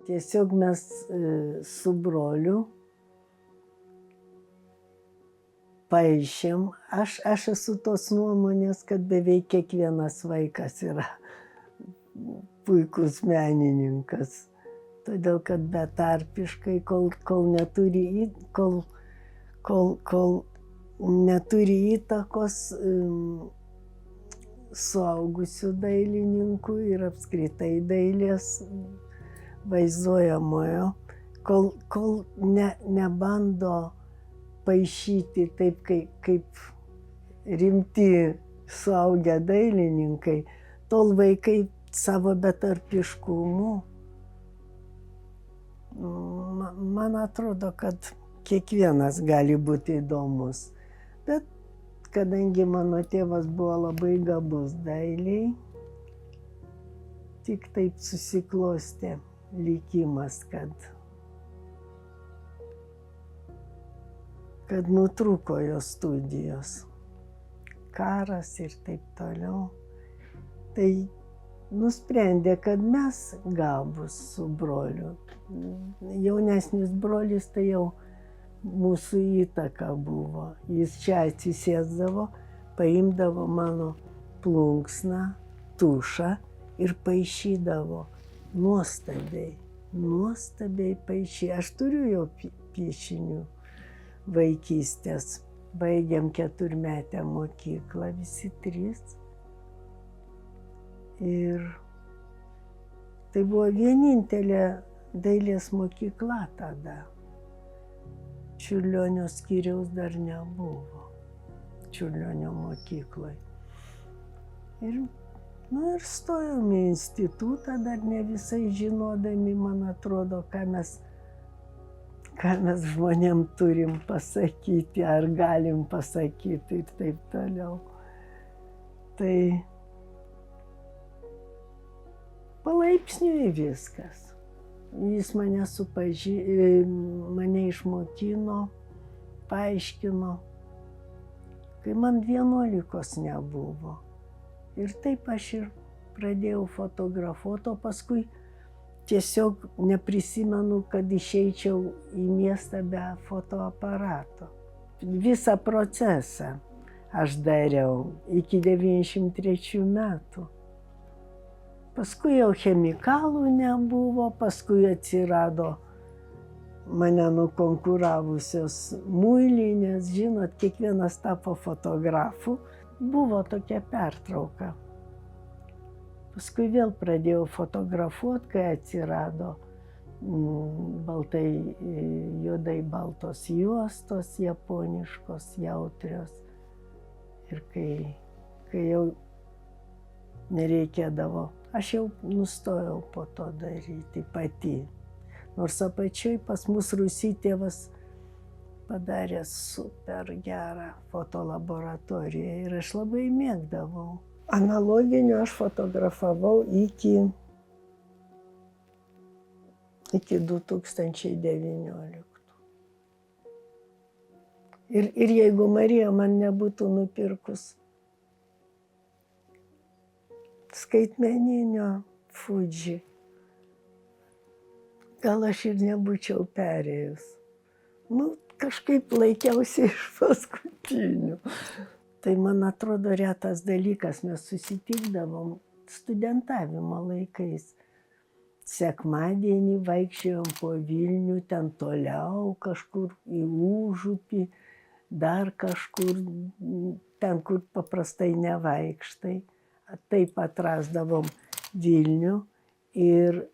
Tiesiog mes su broliu paišėm. Aš esu tos nuomonės, kad beveik kiekvienas vaikas yra puikus menininkas. Todėl, kad betarpiškai, kol neturi įtakos suaugusių dailininkų ir apskritai dailės vaizduojamojo, kol nebando paišyti taip, kaip rimti suaugę dailininkai, tol vaikai savo betarpiškumu. Man atrodo, kad kiekvienas gali būti įdomus. Bet kadangi mano tėvas buvo labai gabus dailiai, tik taip susiklostė likimas, kad nutrūko jo studijos. Karas ir taip toliau. Tai nusprendė, kad mes gabūs su broliu. Jaunesnis brolis tai jau mūsų įtaka buvo. Jis čia atsisėsdavo, paimdavo mano plunksną, tušą ir paišydavo. Nuostabiai paišė. Aš turiu jo piešinių vaikystės. Baigėm 4-metę mokyklą, visi 3. Ir tai buvo vienintelė dailės mokykla tada. Čiurlionio skyriaus dar nebuvo. Čiurlionio mokykloje. Ir stojom į institutą, dar ne visai žinodami, man atrodo, ką mes žmonėm turim pasakyti, ar galim pasakyti ir taip toliau. Tai palaipsniui viskas. Jis mane išmokino, paaiškino, kai man 11 nebuvo. Ir taip aš ir pradėjau fotografuoti, o paskui tiesiog neprisimenu, kad išeičiau į miestą be fotoaparato. Visą procesą aš dariau iki 93 metų. Paskui jau chemikalų nebuvo, paskui atsirado mane nukonkuravusios muilinės, žinot, kiekvienas tapo fotografu. Buvo tokia pertrauka. Paskui vėl pradėjau fotografuoti, kai atsirado juodai baltos juostos, japoniškos, jautrios. Ir kai jau nereikėdavo, aš jau nustojau po to daryti pati. Nors apačioj pas mus Rūsy tėvas padarė super gerą fotolaboratoriją ir aš labai mėgdavau. Analoginiu aš fotografavau iki 2019. Ir jeigu Marija man nebūtų nupirkus skaitmeninio Fuji, gal aš ir nebūčiau perėjus. Kažkaip laikiausi iš paskutinių. Tai man atrodo retas dalykas, mes susitikdavom studentavimo laikais. Sekmadienį vaikščiojom po Vilnių, ten toliau kažkur į Užupį, dar kažkur, ten, kur paprastai nevaikštai. Taip atrasdavom Vilnių ir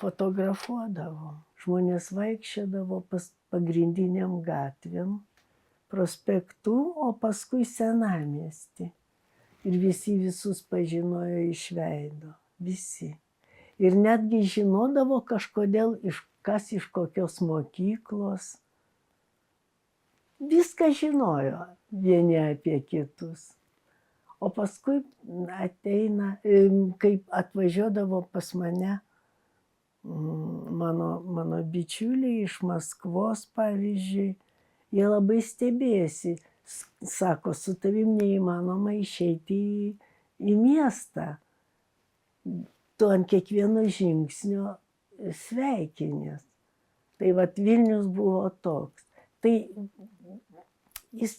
fotografuodavom. Žmonės vaikščiodavo pagrindiniam gatvėm, prospektu, o paskui senamiestį. Ir visi visus pažinojo iš veido. Visi. Ir netgi žinodavo kažkodėl, kas iš kokios mokyklos. Viską žinojo vieni apie kitus. O paskui ateina, kaip atvažiuodavo pas mane mano bičiuliai iš Maskvos, pavyzdžiui, jie labai stebėjosi. Sako, su tavim neįmanoma išeiti į miestą. Tu ant kiekvieno žingsnio sveikinės. Tai vat Vilnius buvo toks. Tai jis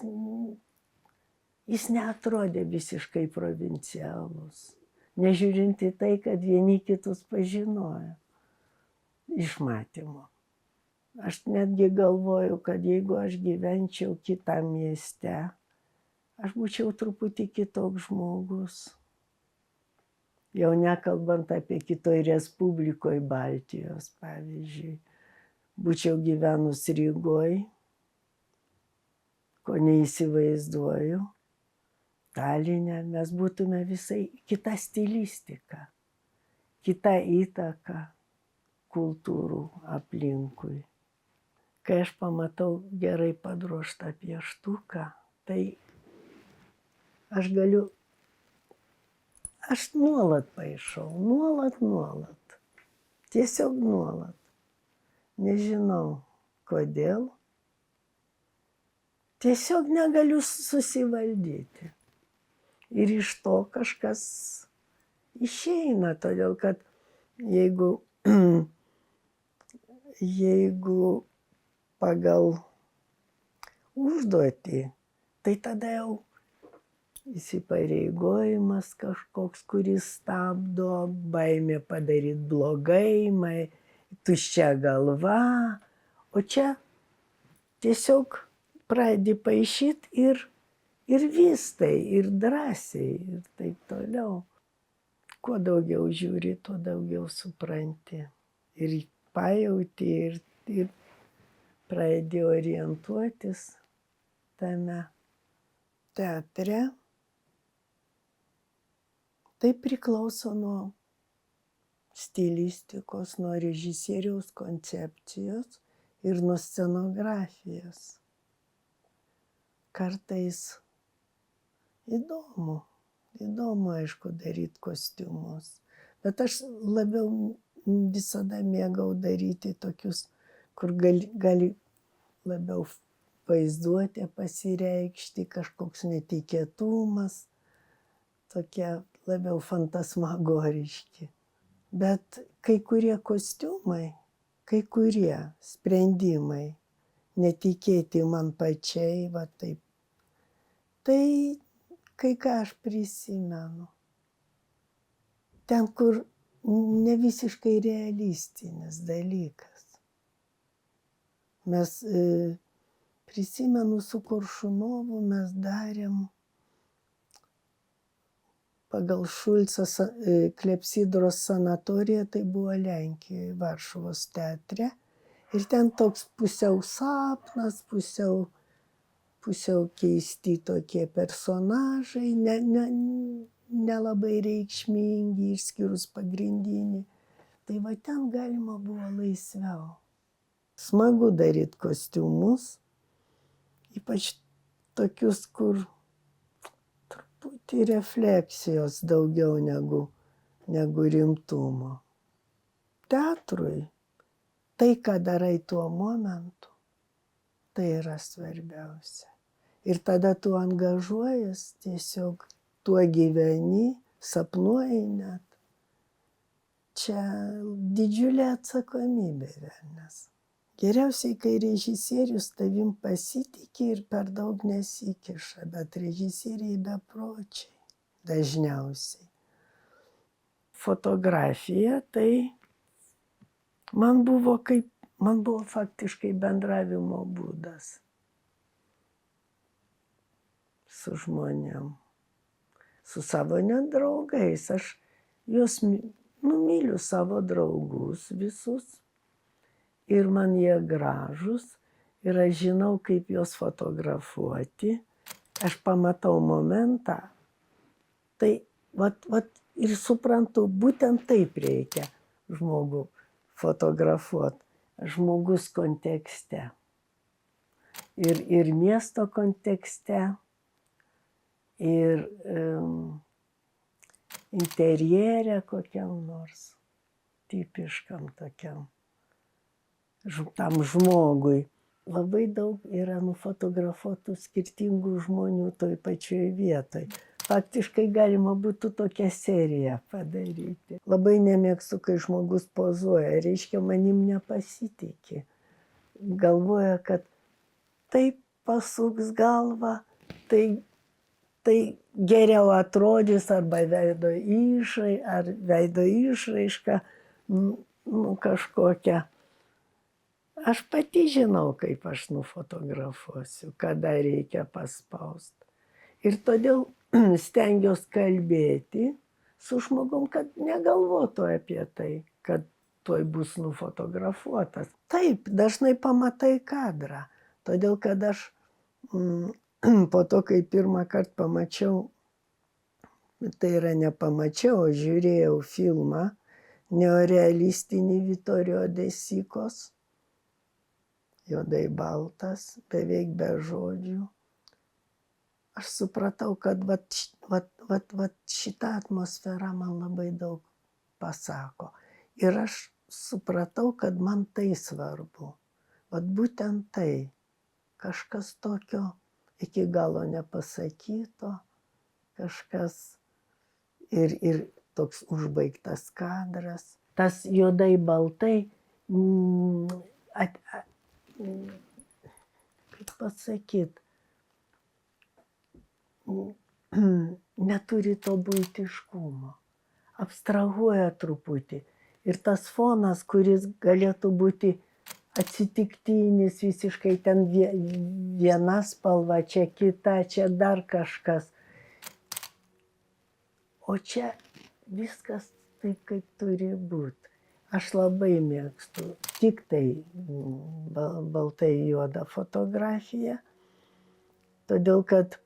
neatrodė visiškai provincialus. Nežiūrint į tai, kad vieni kitus pažinojo iš matymo. Aš netgi galvoju, kad jeigu aš gyvenčiau kitam mieste, aš būčiau truputį kitoks žmogus. Jau nekalbant apie kitoj respublikoj Baltijos, pavyzdžiui. Būčiau gyvenus Rygoj, ko neįsivaizduoju. Taline mes būtume visai kita stilistika, kita įtaka kultūrų aplinkui. Kai aš pamatau gerai padruoštą pieštuką, tai aš nuolat paišau, nuolat. Tiesiog nuolat. Nežinau kodėl. Tiesiog negaliu susivaldyti. Ir iš to kažkas išeina, todėl kad jeigu pagal užduotį, tai tada jau įsipareigojimas kažkoks, kuris stabdo, baimė padaryti blogai, tuščia galva. O čia tiesiog pradedi paišyti ir vystai, ir drąsiai, ir taip toliau. Kuo daugiau žiūri, tuo daugiau supranti. Ir pajauti, ir pradedi orientuotis tame teatre. Tai priklauso nuo stilistikos, nuo režisieriaus koncepcijos ir nuo scenografijos. Kartais įdomu aišku daryti kostiumus, bet aš labiau visada mėgau daryti tokius, kur gali labiau vaizduotė pasireikšti, kažkoks netikėtumas, tokie labiau fantasmagoriški. Bet kai kurie kostiumai, kai kurie sprendimai netikėti man pačiai, va taip. Tai kai ką aš prisimenu. Ten, kur ne visiškai realistinis dalykas. Mes, prisimenu, su Koršunovu mes darėm pagal Šulcą Klepsidros sanatoriją, tai buvo Lenkijoje, Varšuvos teatre. Ir ten toks pusiau sapnas, pusiau keisti tokie personažai, nelabai reikšmingi, išskyrus pagrindinį. Tai va ten galima buvo laisviau. Smagu daryti kostiumus, ypač tokius, kur truputį refleksijos daugiau negu rimtumo. Teatrui tai, ką darai tuo momentu, tai yra svarbiausia. Ir tada tu angažuojas, tiesiog tuo gyveni, sapnuoji net. Čia didžiulė atsakomybė, velnias. Geriausiai, kai režisierius tavim pasitiki ir per daug nesikiša, bet režisieriai bepročiai dažniausiai. Fotografija tai man buvo faktiškai bendravimo būdas su žmonėm, su savo nedraugais. Aš juos myliu, savo draugus visus. Ir man jie gražus, ir aš žinau, kaip juos fotografuoti. Aš pamatau momentą, tai ir suprantu, būtent taip reikia žmogų fotografuoti. Žmogus kontekste. Ir miesto kontekste, ir interjere kokiam nors tipiškam tokiam. Tam žmogui. Labai daug yra nufotografuotų skirtingų žmonių toj pačioj vietoj. Faktiškai galima būtų tokią seriją padaryti. Labai nemėgstu, kai žmogus pozuoja, reiškia, manim nepasitikė. Galvoja, kad taip pasuks galvą, tai geriau atrodys arba veido išraiška, kažkokia. Aš pati žinau, kaip aš nufotografuosiu, kada reikia paspausti. Ir todėl stengiuosi kalbėti su žmogum, kad negalvotų apie tai, kad tuoj bus nufotografuotas. Taip, dažnai pamatai kadrą. Todėl, kad aš po to, kai pirmą kartą pamačiau, tai yra nepamačiau, o žiūrėjau filmą neorealistinį Vittorio De Sicos, juodai baltas, beveik be žodžių. Aš supratau, kad šita atmosfera man labai daug pasako. Ir aš supratau, kad man tai svarbu. Vat būtent tai. Kažkas tokio iki galo nepasakyto, kažkas ir toks užbaigtas kadras. Tas juodai baltai, kaip pasakyt, neturi to buitiškumo, abstrahuoja truputį. Ir tas fonas, kuris galėtų būti atsitiktinis, visiškai ten viena spalva, čia kita, čia dar kažkas. O čia viskas taip, kaip turi būti. Aš labai mėgstu tik tai baltai juodą fotografiją, todėl kad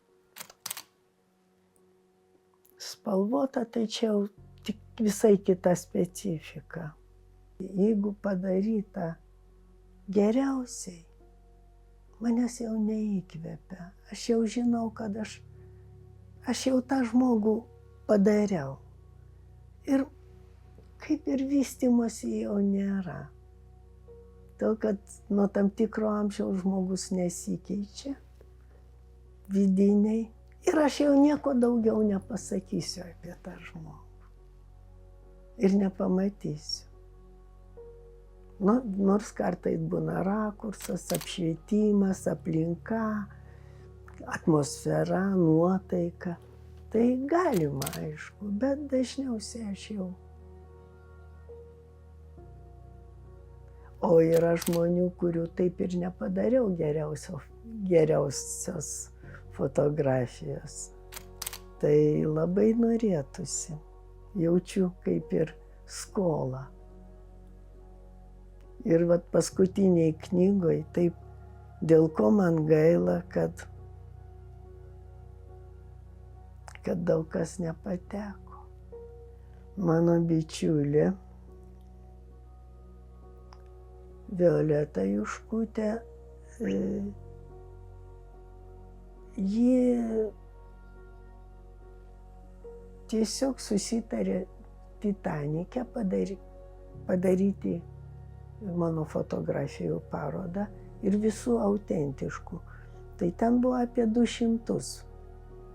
spalvota, tai čia jau tik visai kita specifika. Jeigu padaryta geriausiai, manęs jau neįkvepia. Aš jau žinau, kad aš jau tą žmogų padariau. Ir kaip ir vystymosi jau nėra. Todėl, kad nuo tam tikro amžiaus žmogus nesikeičia, vidiniai. Ir aš jau nieko daugiau nepasakysiu apie tą žmogų. Ir nepamatysiu. Nors kartais būna rakursas, apšvietimas, aplinka, atmosfera, nuotaika. Tai galima, aišku, bet dažniausiai aš jau. O yra žmonių, kurių taip ir nepadariau geriausios fotografijos. Tai labai norėtųsi. Jaučiu kaip ir skolą. Ir vat paskutiniai knygoj, taip, dėl ko man gaila, kad daug kas nepateko. Mano bičiulė Violeta Juškutė, ji tiesiog susitarė Titanike padaryti mano fotografijų parodą ir visų autentiškų. Tai ten buvo apie 200.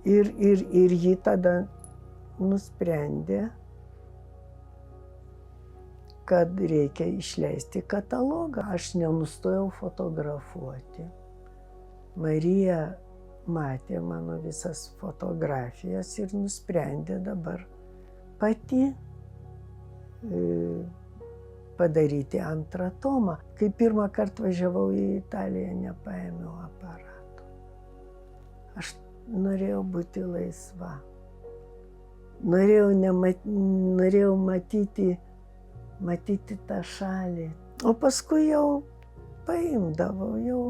Ir ji tada nusprendė, kad reikia išleisti katalogą. Aš nenustojau fotografuoti. Marija matė mano visas fotografijas ir nusprendė dabar pati padaryti antrą tomą. Kai pirmą kartą važiavau į Italiją, nepaėmiau aparato. Aš norėjau būti laisva. Norėjau matyti tą šalį. O paskui jau paimdavau, jau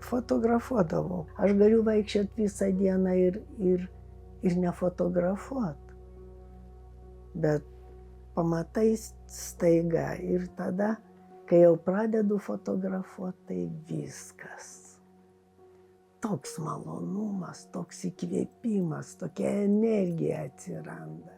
fotografuodavau. Aš galiu vaikščioti visą dieną ir nefotografuoti. Bet pamatai staiga ir tada, kai jau pradedu fotografuoti, tai viskas. Toks malonumas, toks įkvėpimas, tokia energija atsiranda.